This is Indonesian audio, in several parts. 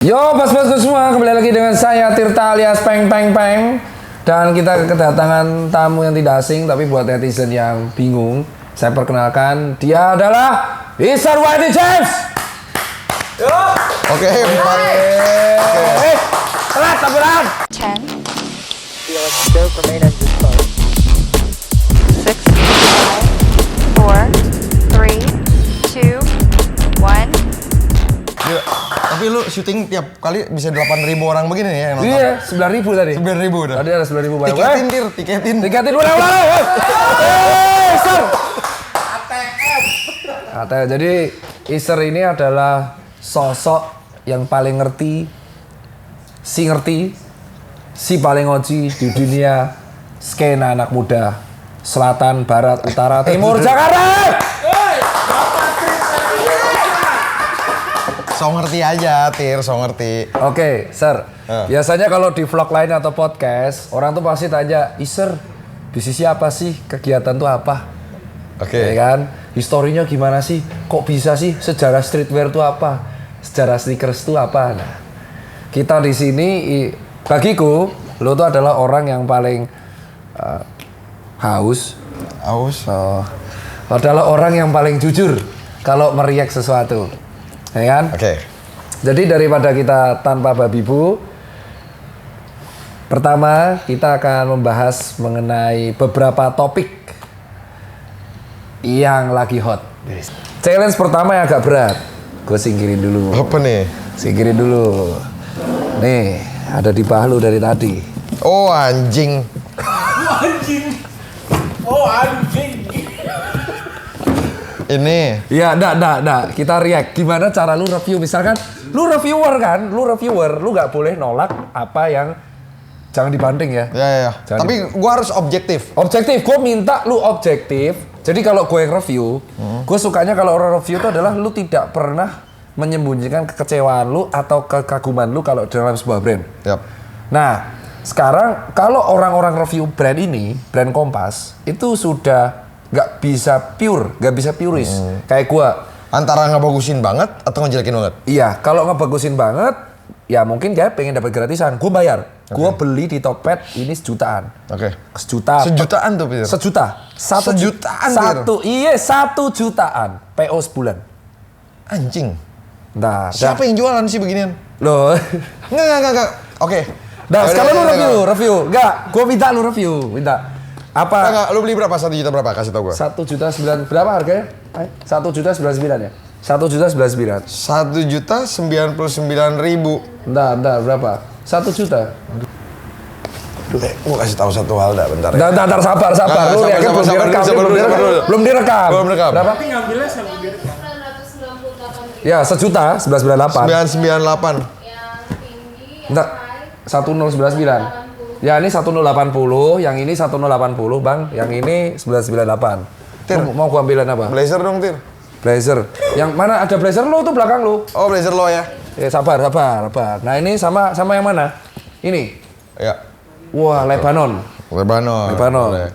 Yo, bos-bosku semua, kembali lagi dengan saya Tirta alias Peng Peng Peng. Dan kita kedatangan tamu yang tidak asing, tapi buat netizen yang bingung, saya perkenalkan, dia adalah Isar Whitey James. Yo. Oke, telat, taburan. 10. Let's remain on this phone. 6, 5, 4, 3, 2, 1. Gila. Tapi lu syuting tiap kali bisa 8.000 orang begini nih ya yang nonton? Iya, 9.000 tadi. 9.000 udah. Tadi ada 9.000 banyak. Tiketin. Tiketin udah. Isar. ATM. Jadi Isar ini adalah sosok yang paling ngerti, si paling ngoji di dunia skena anak muda selatan, barat, utara, timur, Jakarta. So ngerti aja, Tir, so ngerti. Oke, Sir. Biasanya kalau di vlog lain atau podcast, orang tuh pasti tanya, Isar, bisnisnya apa sih? Kegiatan tuh apa? Ya kan? Historinya gimana sih? Kok bisa sih? Sejarah streetwear tuh apa? Sejarah sneakers tuh apa? Nah, kita di sini, bagiku, lo tuh adalah orang yang paling haus. Adalah orang yang paling jujur kalau meriak sesuatu. Ya kan? Oke. Jadi daripada kita tanpa babi bu, pertama kita akan membahas mengenai beberapa topik yang lagi hot. Challenge pertama yang agak berat, gue singkirin dulu. Apa nih? Singkirin dulu. Nih, ada di bahu dari tadi. Oh anjing. Ini. Ya, enggak. Kita react. Gimana cara lu review? Misalkan, lu reviewer, lu nggak boleh nolak apa yang jangan dibanding ya. Ya. Tapi gua harus objektif. Objektif, gue minta lu objektif. Jadi kalau gue yang review, gue sukanya kalau orang review itu adalah lu tidak pernah menyembunyikan kekecewaan lu atau kekaguman lu kalau dalam sebuah brand. Yap. Nah, sekarang kalau orang-orang review brand ini, brand Kompas, itu sudah nggak bisa puris. Kayak gue. Antara ngebagusin banget atau ngejelekin banget? Iya, kalau ngebagusin banget, ya mungkin dia pengen dapat gratisan. Gue bayar. Gue beli di Topet ini sejutaan. Oke. Sejutaan tuh, Peter? Sejuta. Sejutaan, Satu jutaan. PO sebulan. Anjing. Nah, siapa yang jualan sih beginian? Loh. Enggak. Oke. Nah, sekarang lu review. Enggak, gue minta lu review. Minta. Apa? Enggak, lu beli berapa? 1 juta berapa? Kasih tau gue. 1.9 berapa harganya? 1.99 ya? 1.99. 1.099.000. Bentar, berapa? 1 juta. Gue kasih tahu satu hal dah, bentar ya. Bentar, sabar. Lu ya kan belum direkam. Berapa? Tapi ngambilnya sambil direkam. Ya, 1 juta 1198. 998. Bentar. 1099. Ya ini 1080, yang ini 1080 bang, yang ini 998. Tir, mau gua ambilin apa? Blazer dong, Tir. Blazer. Yang mana ada blazer lo tuh belakang lo? Oh, blazer lo ya? Sabar. Nah ini sama yang mana? Ini. Ya. Wah, Lebanon. Boleh.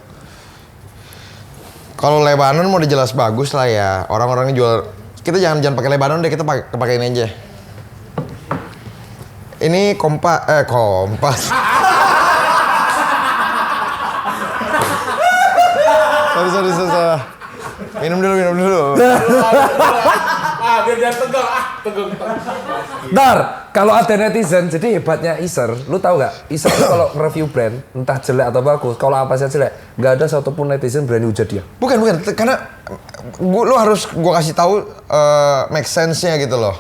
Kalau Lebanon mau dijelas bagus lah ya. Orang-orang jual. Kita jangan pakai Lebanon deh, kita pakai ini aja. Ini Kompas. Sorry. Minum dulu. Biar jangan tegang. Ntar, kalau ada netizen, jadi hebatnya Isar, lu tahu nggak? Isar tuh kalau nge-review brand, entah jelek atau bagus, kalau apa saja jelek, nggak ada satupun netizen berani hujat dia. Bukan, karena lu harus gua kasih tahu make sense-nya gitu loh.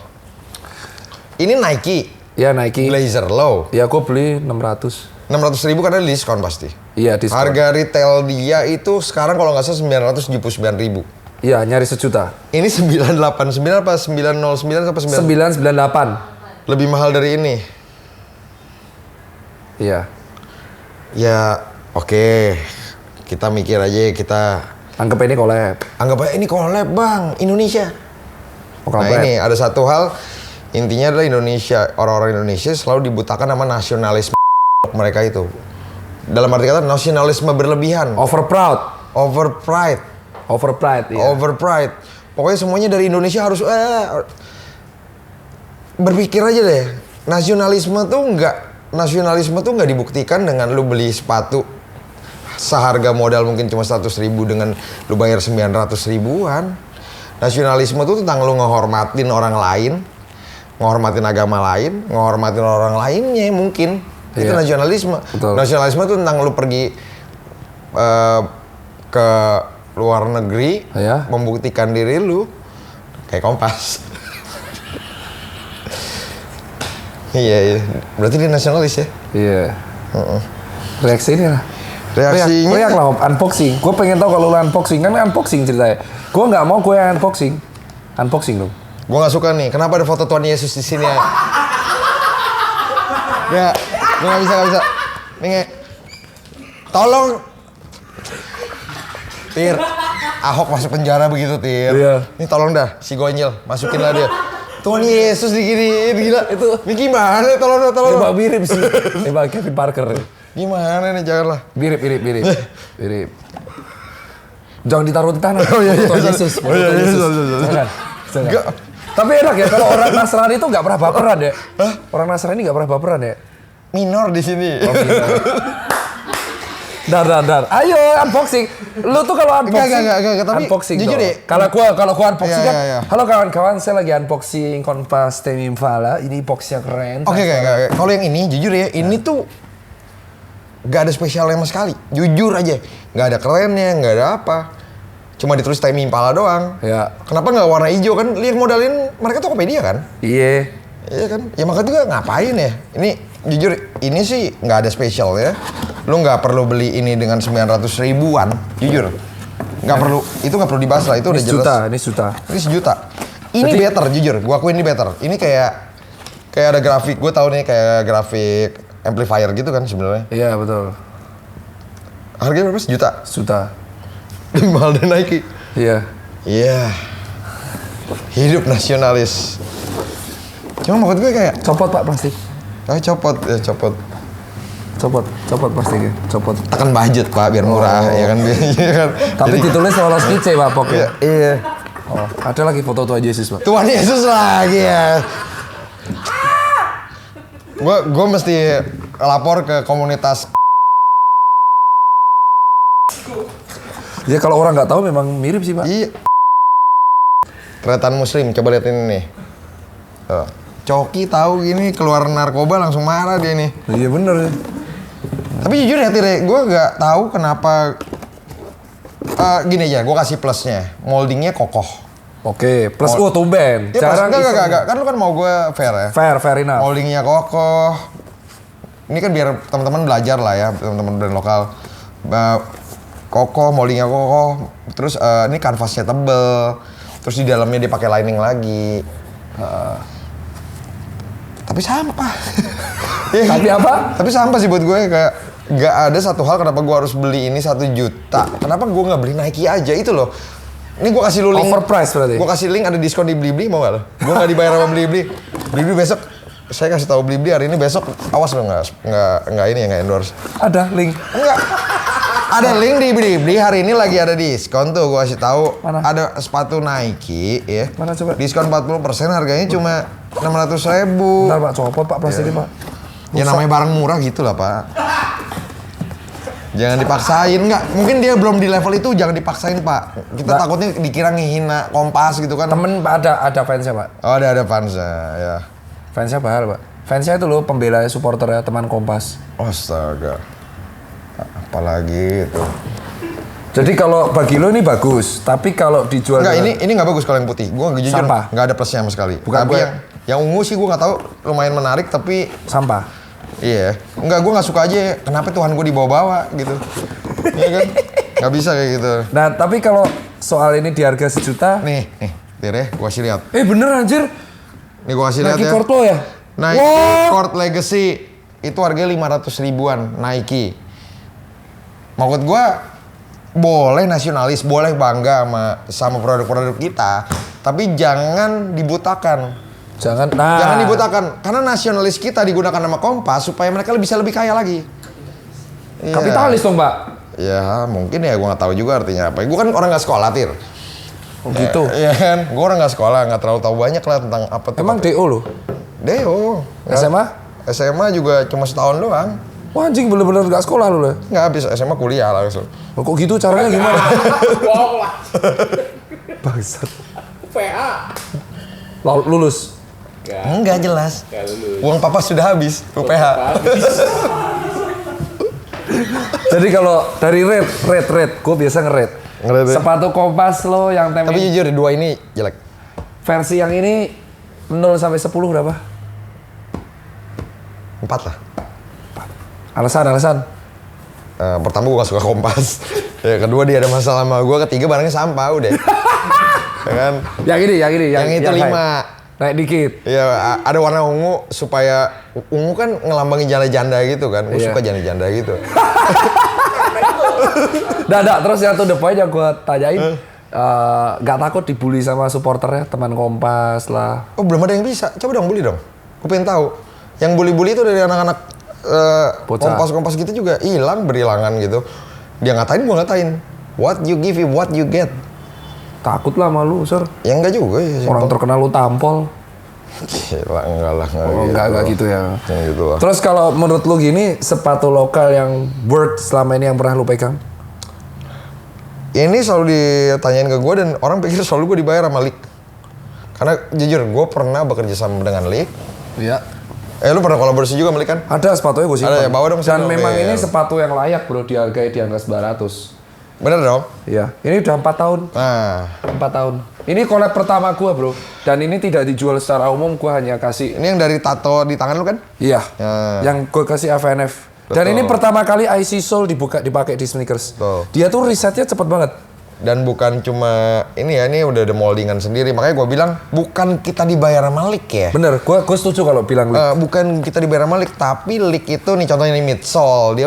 Ini Nike. Ya Nike. Blazer lo. Ya gue beli 600. 600.000 karena diskon pasti. Iya diskon. Harga retail dia itu sekarang kalau nggak salah 979.000. Iya nyari sejuta. Ini 989 apa 909 apa 998. Lebih mahal dari ini. Iya. Ya oke. Kita mikir aja kita. Anggap ini collab. Anggap aja ini collab bang Indonesia. Nah ini ada satu hal. Intinya adalah Indonesia, orang-orang Indonesia selalu dibutakan sama nasionalisme mereka itu. Dalam arti kata nasionalisme berlebihan. Overpride. Iya. Pokoknya semuanya dari Indonesia harus berpikir aja deh. nasionalisme tuh nggak dibuktikan dengan lu beli sepatu seharga modal mungkin cuma 100.000 dengan lu bayar 900 ribuan. Nasionalisme tuh tentang lu ngehormatin orang lain, ngehormatin agama lain, ngehormatin orang lainnya mungkin. Itu nasionalisme. Betul. Nasionalisme tuh tentang lu pergi ke luar negeri, membuktikan diri lu kayak Kompas. Iya. Berarti dia nasionalis ya? Iya. Reaksi ini lah. Reaksinya? Riak lah, unboxing. Gue pengen tahu kalau lu unboxing. Kan unboxing ceritanya. Gue nggak mau gue yang unboxing. Unboxing dong. Gue nggak suka nih. Kenapa ada foto Tuhan Yesus di sini ya? Ya, gue nggak bisa. Nih, tolong. Tir, Ahok masuk penjara begitu, Tir. Iya. Ini tolong dah, si Gonyel. Masukin lah dia. Tuhan Yesus diginiin, gila. Ini gimana? Tolong. Mbak mirip sih. Mbak Kevin Parker. Gimana nih, janganlah. Mirip. Jangan ditaruh di tanah. Oh iya. Tuhan Yesus. Jangan. Tapi enak ya, kalau orang Nasrani itu nggak pernah baperan ya. Orang Nasrani nggak pernah baperan ya. Minor di sini. Oh, Dar. Ayo unboxing. Lu tuh kalau unboxing. Enggak, tapi unboxing jujur dong. ya. Kalau gua unboxing kan. Iya. Halo kawan-kawan, saya lagi unboxing Kompas Temimfala. Ini boxnya keren. Oke. Kalau yang ini jujur ya, ini tuh gak ada spesialnya sama sekali. Jujur aja. Gak ada kerennya, gak ada apa. Cuma ditulis Temimfala doang. Ya. Kenapa gak warna hijau kan? Lihat modalin mereka Tokopedia kan? Iya kan? Ya makanya juga ngapain ya? Ini jujur, ini sih gak ada spesial ya. Lu nggak perlu beli ini dengan 900 ribuan, jujur. Nggak perlu, itu nggak perlu dibahas lah, itu udah jelas. Ini sejuta. Ini sejuta. Ini better, jujur. Gua akuin ini better. Ini kayak ada grafik, gue tahu nih kayak grafik amplifier gitu kan sebenarnya. Iya betul. Harganya berapa? Sejuta. Lebih mahal dari Nike. Iya. Hidup nasionalis. Cuma maksud gue kayak copot pak plastik. Copot. Copot plastiknya, copot. Tekan budget pak, biar murah ya kan. Tapi ditulis lolos kice pak pokoknya. Iya. Oh, ada lagi foto Tuhan Yesus pak. Tuhan Yesus lagi ya. Gue mesti lapor ke komunitas. Ya kalau orang nggak tahu memang mirip sih pak. Iya. Tretan Muslim, coba lihat ini nih. Coki tahu gini keluar narkoba langsung marah dia nih. Iya bener. Tapi jujur ya Tire, gue nggak tahu kenapa. Gini aja, gue kasih plusnya. Moldingnya kokoh. Oke, plus tumben. Ya, jarang enggak. Kan lu kan mau gue fair ya. Fair enough. Moldingnya kokoh. Ini kan biar teman-teman belajar lah ya, teman-teman brand lokal. Kokoh, moldingnya kokoh. Terus ini kanvasnya tebel. Terus di dalamnya dia pakai lining lagi. Tapi sampah. Tapi apa? Tapi sampah sih buat gue, kayak nggak ada satu hal kenapa gue harus beli ini 1 juta. Kenapa gue nggak beli Nike aja itu loh. Ini gue kasih lu link. Overprice berarti. Gue kasih link, ada diskon di Blibli, mau nggak lo? Gue nggak dibayar sama Blibli. Blibli besok, saya kasih tahu Blibli hari ini, besok awas lo nggak ini ya, nggak endorse. Ada link. Enggak. Ada link di Blibli hari ini lagi ada diskon tuh, gue kasih tahu. Mana? Ada sepatu Nike ya. Mana coba? Diskon 40%, harganya cuma 600.000. Bentar pak, copot pak plastiknya pak. Ya namanya barang murah gitu lah pak. Jangan dipaksain, enggak. Mungkin dia belum di level itu, jangan dipaksain pak. Kita takutnya dikira ngehina Kompas gitu kan. Temen ada fansnya pak. Oh ada fansnya ya. Fansnya bahal pak. Fansnya itu loh pembela supporter ya, teman Kompas. Astaga. Apalagi itu. Jadi kalau bagi lo ini bagus, tapi kalau dijual enggak, ini nggak bagus kalau yang putih. Gue jujur sampah. Nggak ada plusnya sama sekali. Bukan tapi yang ungu sih gue nggak tahu, lumayan menarik tapi sampah. Iya. Enggak, gue nggak suka aja. Kenapa Tuhan gue dibawa-bawa gitu? Iya kan? Nggak bisa kayak gitu. Nah tapi kalau soal ini di harga 1 juta. Nih, Tire, gue kasih lihat. Bener anjir. Nih gue kasih lihat ya. Nike Court lo ya? Nike Court Legacy itu harganya 500 ribuan Nike. Maksud gue boleh nasionalis, boleh bangga sama produk-produk kita, tapi jangan dibutakan. Jangan dibutakan, karena nasionalis kita digunakan nama Kompas supaya mereka bisa lebih kaya lagi. Kapitalis dong, Mbak. Ya mungkin ya, gue nggak tahu juga artinya apa. Gue kan orang nggak sekolah, Tir. Oh gitu. Iya kan, gue orang nggak sekolah, nggak terlalu tahu banyak lah tentang apa tuh. Emang DO lo? DO. SMA? SMA juga cuma setahun doang. Wah anjing bener-bener gak sekolah lu lah. Nggak habis SMA kuliah langsung. Kok gitu caranya gimana? Bohong lah. Bangsat. PA. Lulus. Enggak jelas. Gak lulus. Uang papa sudah habis, UPH. Jadi kalau dari rate, gue biasa nge-rate. Nge-rate. Sepatu Kompas lo yang Tapi temanya jujur dua ini jelek. versi yang ini 0 sampai 10 berapa? 4 lah. Alasan. Pertama gue gak suka Kompas. Ya, kedua dia ada masalah sama gue. Ketiga barangnya sampah udah. Ya kan? Yang ini. Yang itu 5. Naik dikit. Ya ada warna ungu supaya ungu kan ngelambangin janda-janda gitu kan. Gue Iya. suka janda-janda gitu. Terus yang to the point yang gue tanyain, gak takut dibully sama supporternya, teman Kompas lah. Oh belum ada yang bisa. Coba dong bully dong. Gue pengen tahu. Yang bully-bully itu dari anak-anak Bocah. Kompas gitu juga berilangan gitu. Dia ngatain, gue ngatain. What you give, what you get. Takut lah malu, Sir. Ya enggak juga ya. Orang terkenal lu tampol. Gila, enggak lah. Oh, enggak gitu ya. Yang gitu lah. Terus kalau menurut lu gini, sepatu lokal yang worth selama ini yang pernah lu pegang? Ini selalu ditanyain ke gue dan orang pikir selalu gue dibayar sama Lik. Karena jujur, gue pernah bekerja sama dengan Lik. Iya. Lu pernah kolaborasi juga sama Lik kan? Ada sepatunya gue simpan. Ada ya, bawa dong Dan sini, memang Bel. ini sepatu yang layak bro, dihargai di angka 900. Bener dong? Iya. Ini udah 4 tahun. Nah, 4 tahun. Ini collab pertama gue bro. Dan ini tidak dijual secara umum, gue hanya kasih. ini yang dari tato di tangan lu kan? Iya. Ya. Yang gue kasih AVNF. Dan Betul. ini pertama kali IC Soul dipakai di sneakers. Betul. Dia tuh risetnya cepet banget. Dan bukan cuma ini ya, ini udah ada moldingan sendiri. Makanya gue bilang, bukan kita dibayar sama Lik ya. Bener, gue setuju kalau bilang Lik. Bukan kita dibayar sama Lik, tapi Lik itu nih contohnya nih midsole.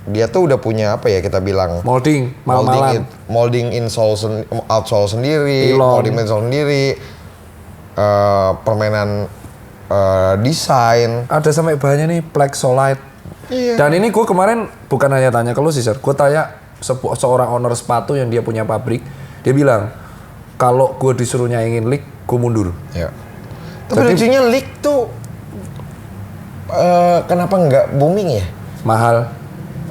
Dia tuh udah punya apa ya kita bilang? Molding, mal-malan. Molding insole, outsole sendiri, Nilon. molding midsole sendiri, permainan desain. Ada sampai bahannya nih Plexolite. Iya. Dan ini gue kemarin bukan hanya tanya ke lu sih, Sir. Gue tanya seorang owner sepatu yang dia punya pabrik. Dia bilang, kalau gue disuruh nyaingin Lik, gue mundur. Ya. Tapi lucunya Lik tuh kenapa nggak booming ya? Mahal.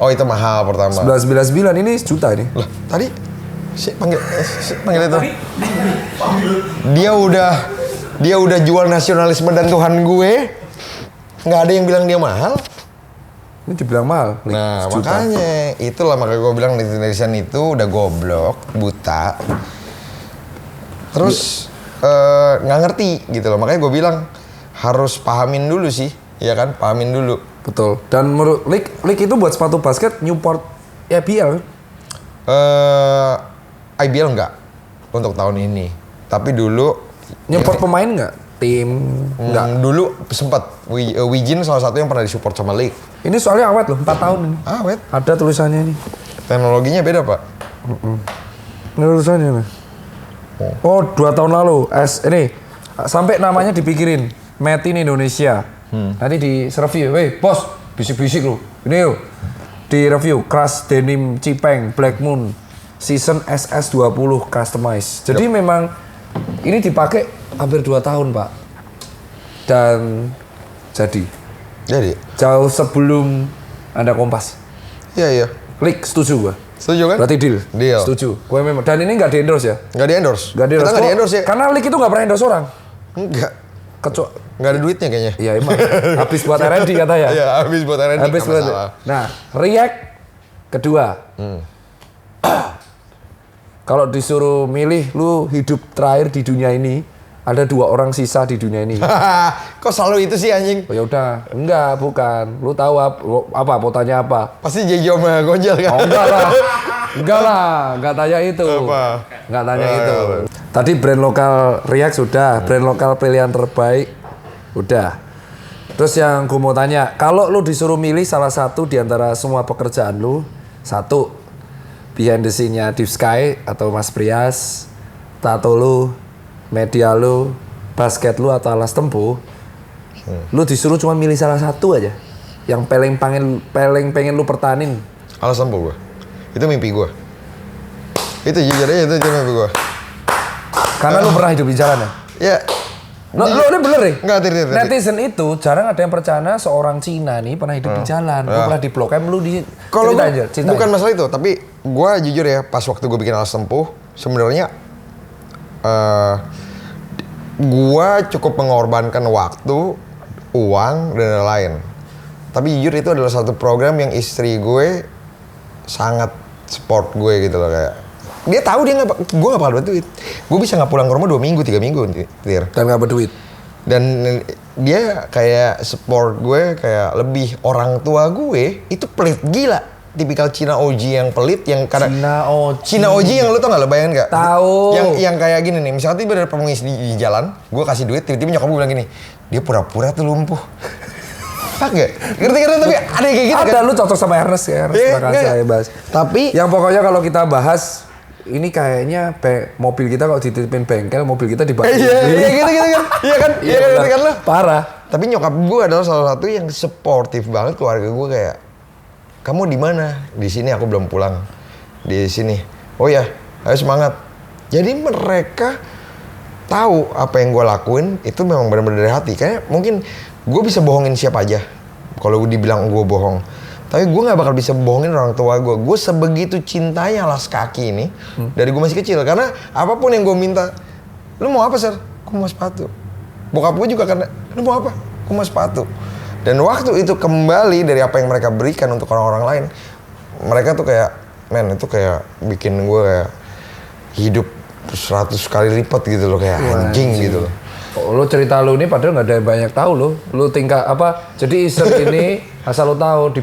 Oh itu mahal pertama. 1199 ini sejuta ini. Lah tadi panggil itu. Dia udah jual nasionalisme dan Tuhan gue. Nggak ada yang bilang dia mahal. Ini dibilang mahal. Lik, Nah sejuta. makanya itulah makanya gue bilang netizen itu udah goblok, buta. Terus nggak ngerti gitu loh. Makanya gue bilang harus pahamin dulu sih, ya kan? Pahamin dulu. Betul. Dan menurut Lik itu buat sepatu basket Newport IBL. IBL enggak untuk tahun ini. Tapi dulu Newport pemain nggak? Tim nggak. Dulu sempat Wijin salah satu yang pernah disupport sama Lik. Ini soalnya awet loh, 4 tahun ini. Awet. Ada tulisannya ini. Teknologinya beda pak. Ini tulisannya nih. Oh, 2 tahun lalu. Ini sampai namanya dipikirin. Made in Indonesia. Nanti di review. Weh, bos, bisik-bisik lu. Ini yuk. Di review Crush Denim Cipeng Black Moon Season SS20 Customize. Jadi memang ini dipakai hampir 2 tahun, Pak. Dan jadi jauh sebelum Anda Kompas. Iya. Klik, setuju gua. Setuju kan? Berarti deal. Deal. Setuju. Gue memang. Dan ini nggak di endorse ya? Nggak di endorse. Nggak di endorse. Kita nggak di endorse ya? Karena Lik itu nggak pernah endorse orang. Enggak. Kecuali. Nggak ada duitnya kayaknya. Iya emang. Habis buat R&D katanya. Iya habis buat R&D. Habis buat. Nah, React kedua. Kalau disuruh milih, lu hidup terakhir di dunia ini, ada 2 orang sisa di dunia ini. Kok selalu itu sih anjing? Oh ya udah, enggak, bukan. Lu tahu apa? Mau tanya apa? Pasti Jejo sama Gonjal kan? Oh enggak lah, enggak tanya itu. Apa? Enggak tanya itu. Tadi brand lokal React sudah, brand lokal pilihan terbaik udah. Terus yang gue mau tanya, kalau lu disuruh milih salah satu di antara semua pekerjaan lu, satu behind the scene-nya Deep Sky atau Mas Prias, tato lu, media lu, basket lu atau alas tempuh, lu disuruh cuma milih salah satu aja, yang paling pengen lu pertahanin. Alas tempuh gue. Itu mimpi gue. Itu jujur aja itu mimpi gue. Karena lu pernah hidup di jalan ya? Ya, Lo ini bener nih? Enggak, Tir. Netizen itu jarang ada yang percaya seorang Cina nih pernah hidup di jalan. Gue pernah di Blok M, lu di... Kalau cerita bukan aja. masalah itu, tapi gue jujur ya, pas waktu gue bikin Alas Tempuh, sebenarnya gue cukup mengorbankan waktu, uang, dan lain-lain. Tapi jujur itu adalah satu program yang istri gue sangat support gue gitu loh, kayak dia tahu gue nggak bakal berduit. Gue bisa nggak pulang ke rumah 2 minggu, 3 minggu, Tir. Dan nggak berduit. Dan dia kayak support gue, kayak lebih orang tua gue itu pelit gila. Tipikal Cina OG yang pelit, yang kadang Cina OG yang lu tau gak, lo bayangin gak? Tahu. Yang kayak gini nih, misalnya tiba ada pengis di jalan, gue kasih duit, tiba-tiba nyokap gue bilang gini, dia pura-pura tuh lumpuh. Fuck gak? Ngerti tapi ada yang kayak gitu kan? Ada, lu cocok sama Ernest ya, Ernest saya bahas. Tapi yang pokoknya kalau kita bahas ini kayaknya mobil kita kalau dititipin bengkel, mobil kita dibantu. Iya gitu kan? Iya kan? Iya kan lo? Parah. Tapi nyokap gue adalah salah satu yang supportive banget keluarga gue, kayak kamu di mana? Di sini, aku belum pulang. Di sini. Oh ya, ayo semangat. Jadi mereka tahu apa yang gue lakuin itu memang benar-benar dari hati. Kayak mungkin gue bisa bohongin siapa aja kalau dibilang gue bohong. Tapi gue nggak bakal bisa bohongin orang tua gue. Gue sebegitu cintanya alas kaki ini dari gue masih kecil. Karena apapun yang gue minta, lu mau apa, Sir? Gue mau sepatu. Bokap gue juga karena, lu mau apa? Gue mau sepatu. Dan waktu itu kembali dari apa yang mereka berikan untuk orang-orang lain, mereka tuh kayak, men itu kayak bikin gue kayak hidup 100 kali lipat gitu loh, kayak anjing gitu loh. Lo cerita lo ini padahal nggak ada yang banyak tahu lo. Lo tingkat apa? Jadi Iser ini asal lo tahu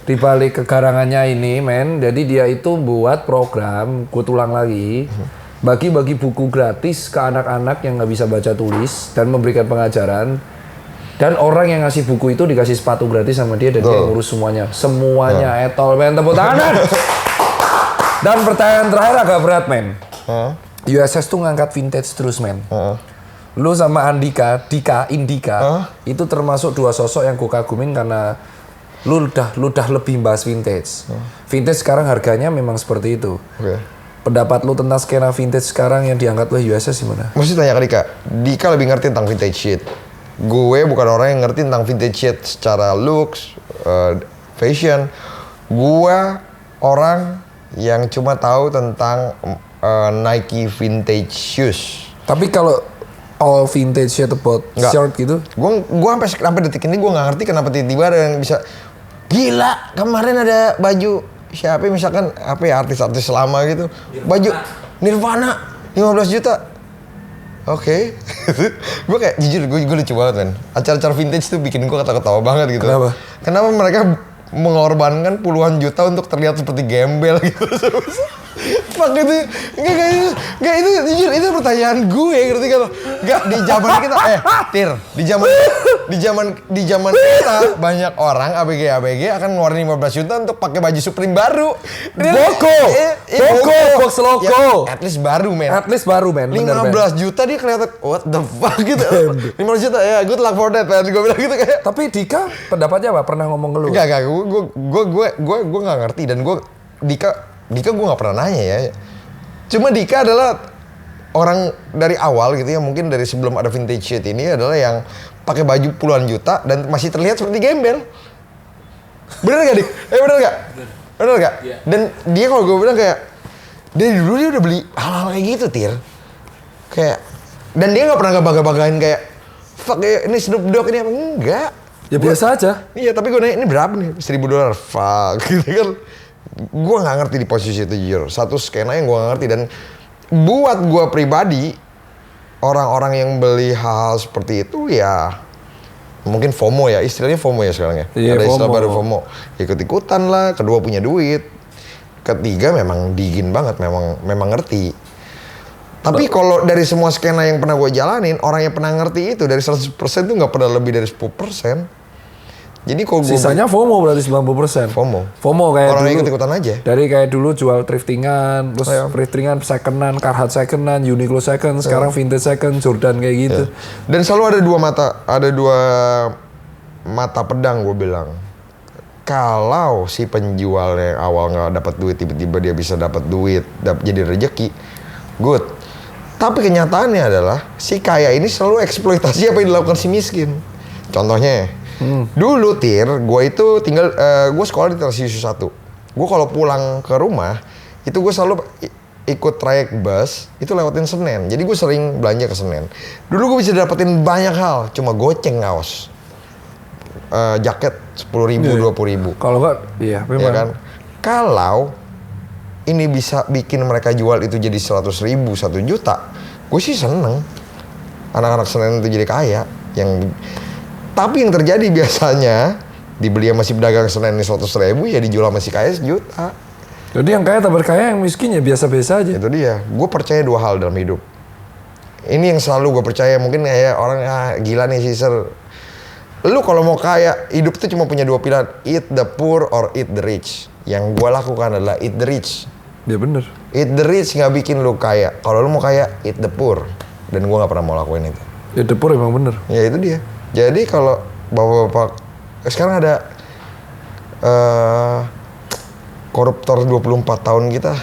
di balik kegarangannya ini, men. Jadi dia itu buat program, gue tulang lagi, bagi-bagi buku gratis ke anak-anak yang nggak bisa baca tulis dan memberikan pengajaran. Dan orang yang ngasih buku itu dikasih sepatu gratis sama dia dan dia ngurus semuanya. Semuanya etol, men. Tepuk tangan. Dan pertanyaan terakhir agak berat, men. USS tuh ngangkat vintage terus, men. Lu sama Indika, itu termasuk dua sosok yang gue kagumin karena lu udah lebih bahas vintage. Vintage sekarang harganya memang seperti itu. Pendapat lu tentang skena vintage sekarang yang diangkat oleh USS gimana? Mesti tanya ke Dika. Dika lebih ngerti tentang vintage shit. Gue bukan orang yang ngerti tentang vintage shit secara looks, fashion. Gue orang yang cuma tahu tentang Nike vintage shoes. Tapi kalau all vintage shit about shirt gitu? Gue sampai detik ini gue nggak ngerti kenapa tiba-tiba ada yang bisa gila. Kemarin ada baju siapa misalkan apa ya, artis-artis lama gitu, baju Nirvana 15 juta. Oke. Gue kayak jujur gue lucu banget, men. Acara-acara vintage tuh bikin gue ketawa-ketawa banget gitu. Kenapa mereka mengorbankan puluhan juta untuk terlihat seperti gembel gitu? Fuck itu, enggak itu jujur itu pertanyaan gue, ngerti gak lo? Enggak, di zaman kita, Tir, di zaman kita banyak orang ABG akan ngeluarin 15 juta untuk pakai baju Supreme baru. Boko, box logo. Ya, at least baru, men. 15 juta dia kelihatan, what the fuck gitu. 15 juta, ya good luck for that, man. Gue bilang gitu kayak. Tapi Dika pendapatnya apa? Pernah ngomong ke lu? Enggak, gue nggak ngerti dan Dika gue nggak pernah nanya ya. Cuma Dika adalah orang dari awal gitu ya, mungkin dari sebelum ada vintage shit ini adalah yang pakai baju puluhan juta dan masih terlihat seperti gembel. Bener gak, Dik? Bener gak? Yeah. Dan dia kalau gue bilang kayak dari dulu dia udah beli hal-hal kayak gitu, Tir. Kayak dan dia nggak pernah ngebangga-banggain kayak fuck ya, ini Snoop Dogg ini apa enggak. Ya biasa aja. Iya, tapi gue nanya ini berapa nih? $1,000. Fuck gitu kan. Gue nggak ngerti di posisi itu, jujur. Satu skena yang gue nggak ngerti, dan buat gue pribadi orang-orang yang beli hal seperti itu ya mungkin FOMO ya, istilahnya FOMO ya sekarang ya. Iya, ada istilah baru FOMO. Ikut-ikutan lah, kedua punya duit, ketiga memang digin banget, memang ngerti. Tapi kalau dari semua skena yang pernah gue jalanin, orang yang pernah ngerti itu dari 100% tuh nggak pernah lebih dari 10%. Jadi kalau sisanya FOMO berarti 90%. FOMO kayak orang dulu. Ikut-ikutan aja. Dari kayak dulu jual thriftingan, terus thriftingan secondan, Carhartt secondan, Uniqlo second, sekarang vintage second, Jordan kayak gitu. Dan selalu ada dua mata pedang, gue bilang. Kalau si penjual yang awal nggak dapat duit, tiba-tiba dia bisa dapat duit, jadi rezeki, good. Tapi kenyataannya adalah si kaya ini selalu eksploitasi apa yang dilakukan si miskin. Contohnya, dulu gue itu tinggal, gue sekolah di Tarsius 1. Gue kalau pulang ke rumah, itu gue selalu ikut trayek bus, itu lewatin Senen. Jadi gue sering belanja ke Senen. Dulu gue bisa dapetin banyak hal, cuma goceng kaos. Jaket 10.000, 20.000. Kalau enggak, iya memang. Ya kan? Kalau ini bisa bikin mereka jual itu jadi 100.000, 1 juta, gue sih seneng. Anak-anak Senen itu jadi kaya. Tapi yang terjadi biasanya dibeli sama si pedagang Senen ini 100.000, ya dijual sama si kaya 1 juta. Jadi yang kaya tak berkaya, yang miskin ya biasa-biasa aja. Itu dia. Gue percaya 2 hal dalam hidup. Ini yang selalu gue percaya. Mungkin ya orang gila nih Caesar. Lu kalau mau kaya, hidup tuh cuma punya 2 pilihan. Eat the poor or eat the rich. Yang gue lakukan adalah eat the rich. Ya bener. Eat the rich nggak bikin lu kaya. Kalau lu mau kaya, eat the poor. Dan gue nggak pernah mau lakuin itu. Ya depur emang bener. Ya itu dia. Jadi kalau bapak-bapak sekarang ada koruptor 24 tahun kita,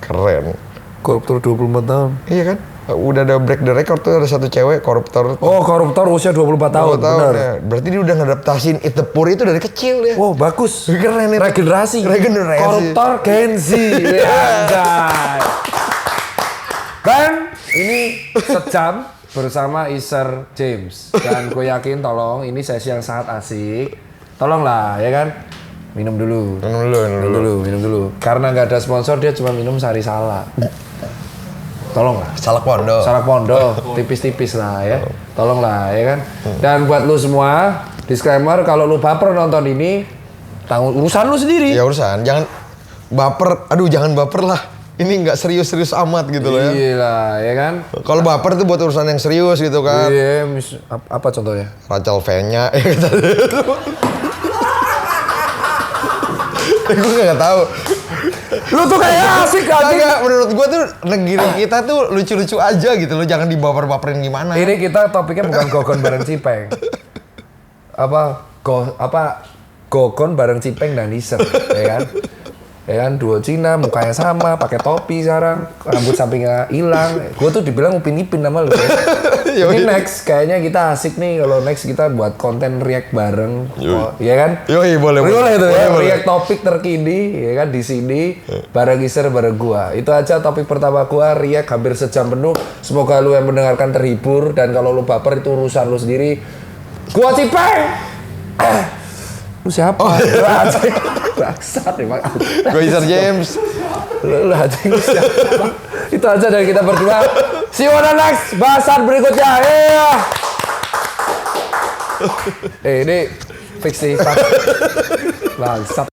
keren. Koruptor 24 tahun. Iya kan? Udah ada break the record tuh, ada satu cewek koruptor. Oh, koruptor usia 24 tahun. 20 tahun Bener. ya. Berarti dia udah ngadaptasin Eat the Poor itu dari kecil ya. Wow, bagus. Keren itu. Regenerasi. Regenerasi. Koruptor Gen Z. Ya, anjay. Dan ini sejam bersama Iser James. Dan gue yakin tolong ini sesi yang sangat asik. Tolonglah ya kan. Minum dulu. Minum dulu. Karena nggak ada sponsor dia cuma minum Sari Sala. Tolonglah. Salak Pondo. Tipis-tipis lah ya. Tolonglah ya kan. Dan buat lu semua, disclaimer kalau lu baper nonton ini, tanggung urusan lu sendiri. Ya urusan, jangan baper. Aduh, jangan baper lah. Ini nggak serius-serius amat gitu loh ya. Iya lah, ya kan. Kalau baper tuh buat urusan yang serius gitu kan. Iya, apa contohnya? Rachel V-nya. Gue nggak tahu. Lu tuh kayak asik aja. Kagak, menurut gue tuh negeri kita tuh lucu-lucu aja gitu loh. Jangan dibaper-baperin gimana. Ini kita topiknya bukan gogon bareng Cipeng. Gogon bareng Cipeng dan Iser, ya kan? Ya kan, duo Cina, mukanya sama, pakai topi sekarang, rambut sampingnya hilang. Gue tuh dibilang Upin Ipin nama lu. Ya. Ini next, kayaknya kita asik nih kalau next kita buat konten react bareng, ya kan? Yoi, boleh itu ya, boleh. react topik terkini, ya kan di sini bareng Iser bareng gua. Itu aja topik pertama gua, react hampir sejam penuh. Semoga lu yang mendengarkan terhibur dan kalau lu baper itu urusan lu sendiri. Gua Cipeng. Lu siapa? Bangsat emang. Gue Iser James. Lu anjing siapa? Itu aja dari kita berdua. See you on the next bahasan berikutnya. Ini fix sih. Bangsat.